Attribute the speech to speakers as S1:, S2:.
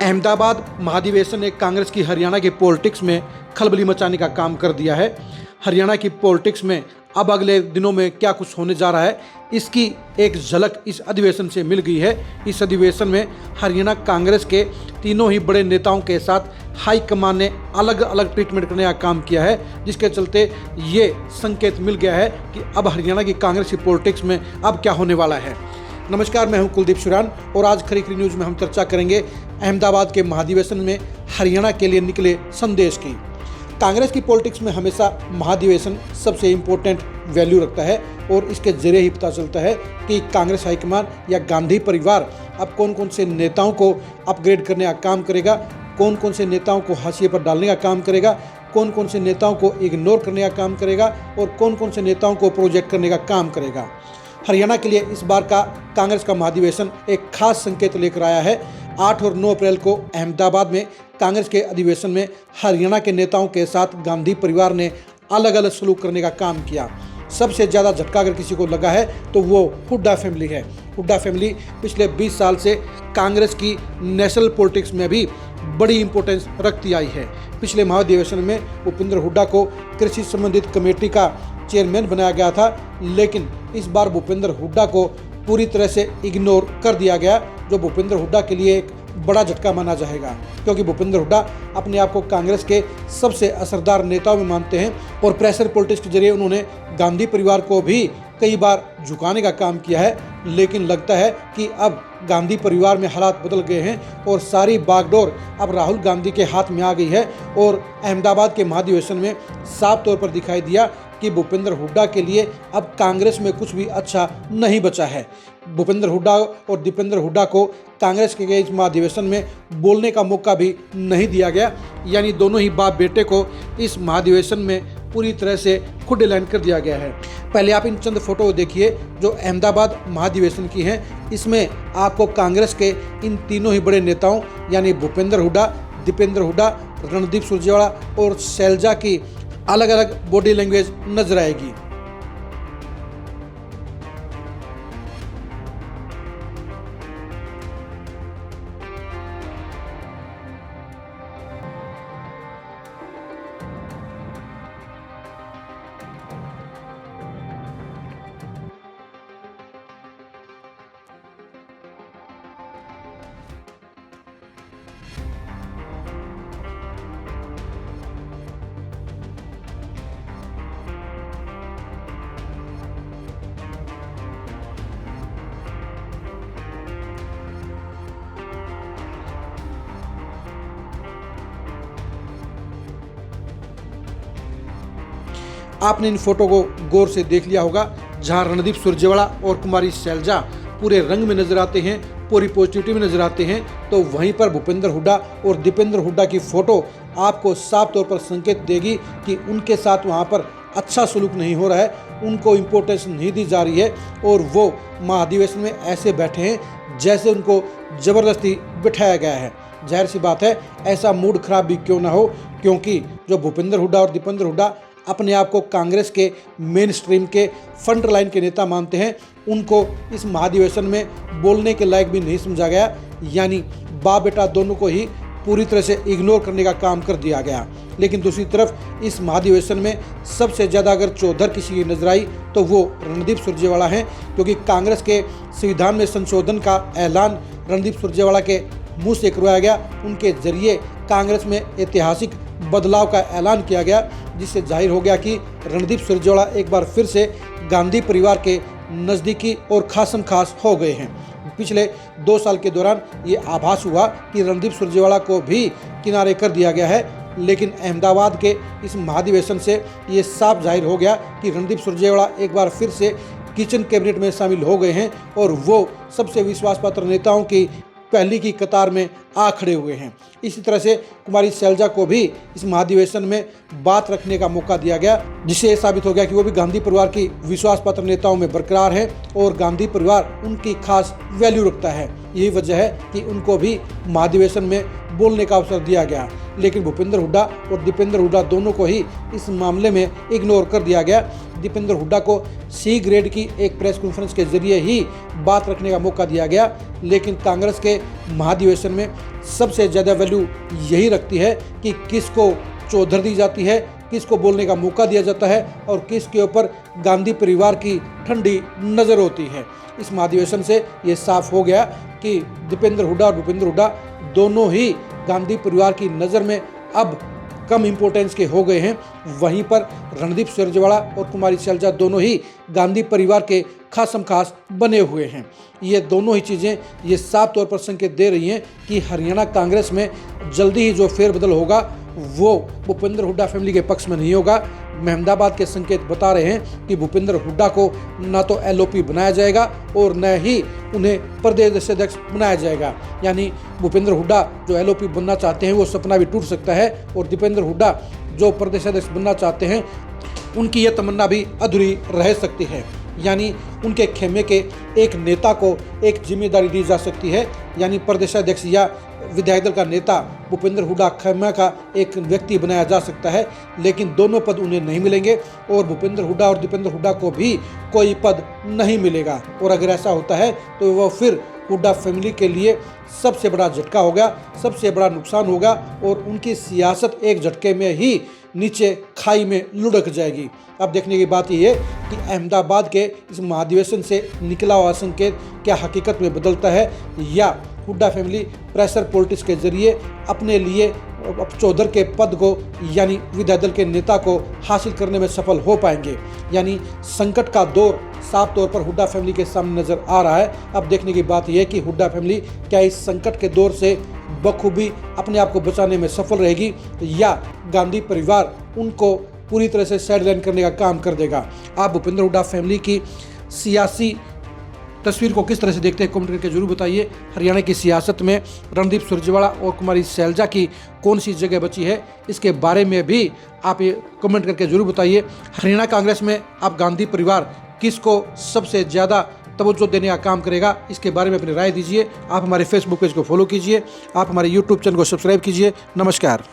S1: अहमदाबाद महाधिवेशन ने कांग्रेस की हरियाणा की पॉलिटिक्स में खलबली मचाने का काम कर दिया है। हरियाणा की पॉलिटिक्स में अब अगले दिनों में क्या कुछ होने जा रहा है, इसकी एक झलक इस अधिवेशन से मिल गई है। इस अधिवेशन में हरियाणा कांग्रेस के तीनों ही बड़े नेताओं के साथ हाईकमान ने अलग अलग ट्रीटमेंट करने का काम किया है, जिसके चलते ये संकेत मिल गया है कि अब हरियाणा की कांग्रेस की पॉलिटिक्स में अब क्या होने वाला है। नमस्कार, मैं हूं कुलदीप सुरान और आज खरी न्यूज़ में हम चर्चा करेंगे अहमदाबाद के महाधिवेशन में हरियाणा के लिए निकले संदेश की। कांग्रेस की पॉलिटिक्स में हमेशा महाधिवेशन सबसे इम्पोर्टेंट वैल्यू रखता है और इसके जरिए ही पता चलता है कि कांग्रेस हाईकमान या गांधी परिवार अब कौन कौन से नेताओं को अपग्रेड करने का काम करेगा, कौन कौन से नेताओं को हाशिए पर डालने का काम करेगा, कौन कौन से नेताओं को इग्नोर करने का काम करेगा और कौन कौन से नेताओं को प्रोजेक्ट करने का काम करेगा। हरियाणा के लिए इस बार का कांग्रेस का महाधिवेशन एक खास संकेत लेकर आया है। 8 और 9 अप्रैल को अहमदाबाद में कांग्रेस के अधिवेशन में हरियाणा के नेताओं के साथ गांधी परिवार ने अलग अलग सलूक करने का काम किया। सबसे ज़्यादा झटका अगर किसी को लगा है तो वो हुड्डा फैमिली है। हुड्डा फैमिली पिछले 20 साल से कांग्रेस की नेशनल पॉलिटिक्स में भी बड़ी इंपॉर्टेंस रखती आई है। पिछले महाधिवेशन में भूपेंद्र हुड्डा को कृषि संबंधित कमेटी का चेयरमैन बनाया गया था, लेकिन इस बार भूपेंद्र हुड्डा को पूरी तरह से इग्नोर कर दिया गया, जो भूपेंद्र हुड्डा के लिए एक बड़ा झटका माना जाएगा, क्योंकि भूपेंद्र हुड्डा अपने आप को कांग्रेस के सबसे असरदार नेताओं में मानते हैं और प्रेशर पॉलिटिक्स के जरिए उन्होंने गांधी परिवार को भी कई बार झुकाने का काम किया है। लेकिन लगता है कि अब गांधी परिवार में हालात बदल गए हैं और सारी बागडोर अब राहुल गांधी के हाथ में आ गई है और अहमदाबाद के महाधिवेशन में साफ तौर पर दिखाई दिया कि भूपेंद्र हुड्डा के लिए अब कांग्रेस में कुछ भी अच्छा नहीं बचा है। भूपेंद्र हुड्डा और दीपेंद्र हुड्डा को कांग्रेस के इस महाधिवेशन में बोलने का मौका भी नहीं दिया गया, यानी दोनों ही बाप बेटे को इस महाधिवेशन में पूरी तरह से खुद लाइन कर दिया गया है। पहले आप इन चंद फोटो देखिए जो अहमदाबाद महाधिवेशन की हैं। इसमें आपको कांग्रेस के इन तीनों ही बड़े नेताओं यानी भूपेंद्र हुड्डा, दीपेंद्र हुड्डा, रणदीप सुरजेवाला और शैलजा की अलग अलग बॉडी लैंग्वेज नजर आएगी। आपने इन फोटो को गौर से देख लिया होगा, जहां रणदीप सुरजेवाला और कुमारी शैलजा पूरे रंग में नजर आते हैं, पूरी पॉजिटिविटी में नजर आते हैं, तो वहीं पर भूपेंद्र हुड्डा और दीपेंद्र हुड्डा की फोटो आपको साफ तौर पर संकेत देगी कि उनके साथ वहां पर अच्छा सलूक नहीं हो रहा है, उनको इम्पोर्टेंस नहीं दी जा रही है और वो महाधिवेशन में ऐसे बैठे हैं जैसे उनको ज़बरदस्ती बिठाया गया है। जाहिर सी बात है, ऐसा मूड खराब भी क्यों ना हो, क्योंकि जो भूपेंद्र हुड्डा और दीपेंद्र हुड्डा अपने आप को कांग्रेस के मेन स्ट्रीम के फ्रंट लाइन के नेता मानते हैं, उनको इस महाधिवेशन में बोलने के लायक भी नहीं समझा गया, यानी बाप बेटा दोनों को ही पूरी तरह से इग्नोर करने का काम कर दिया गया। लेकिन दूसरी तरफ इस महाधिवेशन में सबसे ज़्यादा अगर चौधर किसी की नजर आई तो वो रणदीप सुरजेवाला हैं, क्योंकि कांग्रेस के संविधान में संशोधन का ऐलान रणदीप सुरजेवाला के मुँह से करवाया गया। उनके जरिए कांग्रेस में ऐतिहासिक बदलाव का ऐलान किया गया, जिससे जाहिर हो गया कि रणदीप सुरजेवाला एक बार फिर से गांधी परिवार के नज़दीकी और खासम खास हो गए हैं। पिछले 2 साल के दौरान ये आभास हुआ कि रणदीप सुरजेवाला को भी किनारे कर दिया गया है, लेकिन अहमदाबाद के इस महाधिवेशन से ये साफ जाहिर हो गया कि रणदीप सुरजेवाला एक बार फिर से किचन कैबिनेट में शामिल हो गए हैं और वो सबसे विश्वासपात्र नेताओं की पहली की कतार में आ खड़े हुए हैं। इसी तरह से कुमारी शैलजा को भी इस महाधिवेशन में बात रखने का मौका दिया गया, जिससे ये साबित हो गया कि वो भी गांधी परिवार की विश्वास पात्र नेताओं में बरकरार है और गांधी परिवार उनकी खास वैल्यू रखता है। यही वजह है कि उनको भी महाधिवेशन में बोलने का अवसर दिया गया, लेकिन भूपेंद्र हुड्डा और दीपेंद्र हुड्डा दोनों को ही इस मामले में इग्नोर कर दिया गया। दीपेंद्र हुड्डा को सी ग्रेड की एक प्रेस कॉन्फ्रेंस के जरिए ही बात रखने का मौका दिया गया, लेकिन कांग्रेस के महाधिवेशन में सबसे ज़्यादा वैल्यू यही रखती है कि किसको चौधर दी जाती है, किसको बोलने का मौका दिया जाता है और किसके ऊपर गांधी परिवार की ठंडी नज़र होती है। इस महाधिवेशन से ये साफ हो गया कि दीपेंद्र हुड्डा और भूपेंद्र हुड्डा दोनों ही गांधी परिवार की नज़र में अब कम इम्पोर्टेंस के हो गए हैं। वहीं पर रणदीप सुरजेवाला और कुमारी शैलजा दोनों ही गांधी परिवार के खासम खास बने हुए हैं। ये दोनों ही चीज़ें ये साफ तौर पर संकेत दे रही हैं कि हरियाणा कांग्रेस में जल्दी ही जो फेरबदल होगा वो भूपेंद्र हुड्डा फैमिली के पक्ष में नहीं होगा। अहमदाबाद के संकेत बता रहे हैं कि भूपेंद्र हुड्डा को न तो एलओपी बनाया जाएगा और न ही उन्हें प्रदेश अध्यक्ष बनाया जाएगा। यानी भूपेंद्र हुड्डा जो एलओपी बनना चाहते हैं वो सपना भी टूट सकता है और दीपेंद्र हुड्डा जो प्रदेश अध्यक्ष बनना चाहते हैं उनकी यह तमन्ना भी अधूरी रह सकती है। यानी उनके खेमे के एक नेता को एक जिम्मेदारी दी जा सकती है, यानी प्रदेशाध्यक्ष या विधायक दल का नेता भूपेंद्र हुड्डा खेमे का एक व्यक्ति बनाया जा सकता है, लेकिन दोनों पद उन्हें नहीं मिलेंगे और भूपेंद्र हुड्डा और दीपेंद्र हुड्डा को भी कोई पद नहीं मिलेगा। और अगर ऐसा होता है तो वह फिर हुड्डा फैमिली के लिए सबसे बड़ा झटका होगा, सबसे बड़ा नुकसान होगा और उनकी सियासत एक झटके में ही नीचे खाई में लुढ़क जाएगी। अब देखने की बात यह है कि अहमदाबाद के इस महाधिवेशन से निकला हुआ संकेत क्या हकीकत में बदलता है या हुड्डा फैमिली प्रेशर पॉलिटिक्स के जरिए अपने लिए चौधर के पद को यानी विधायक दल के नेता को हासिल करने में सफल हो पाएंगे। यानी संकट का दौर साफ तौर पर हुड्डा फैमिली के सामने नजर आ रहा है। अब देखने की बात यह है कि हुड्डा फैमिली क्या इस संकट के दौर से बखूबी अपने आप को बचाने में सफल रहेगी या गांधी परिवार उनको पूरी तरह से साइडलाइन करने का काम कर देगा। आप भूपेंद्र हुड्डा फैमिली की सियासी तस्वीर को किस तरह से देखते हैं, कमेंट करके जरूर बताइए। हरियाणा की सियासत में रणदीप सुरजेवाला और कुमारी शैलजा की कौन सी जगह बची है, इसके बारे में भी आप ये कमेंट करके जरूर बताइए। हरियाणा कांग्रेस में अब गांधी परिवार किसको सबसे ज़्यादा तवज्जो देने का काम करेगा, इसके बारे में अपनी राय दीजिए। आप हमारे फेसबुक पेज को फॉलो कीजिए, आप हमारे यूट्यूब चैनल को सब्सक्राइब कीजिए। नमस्कार।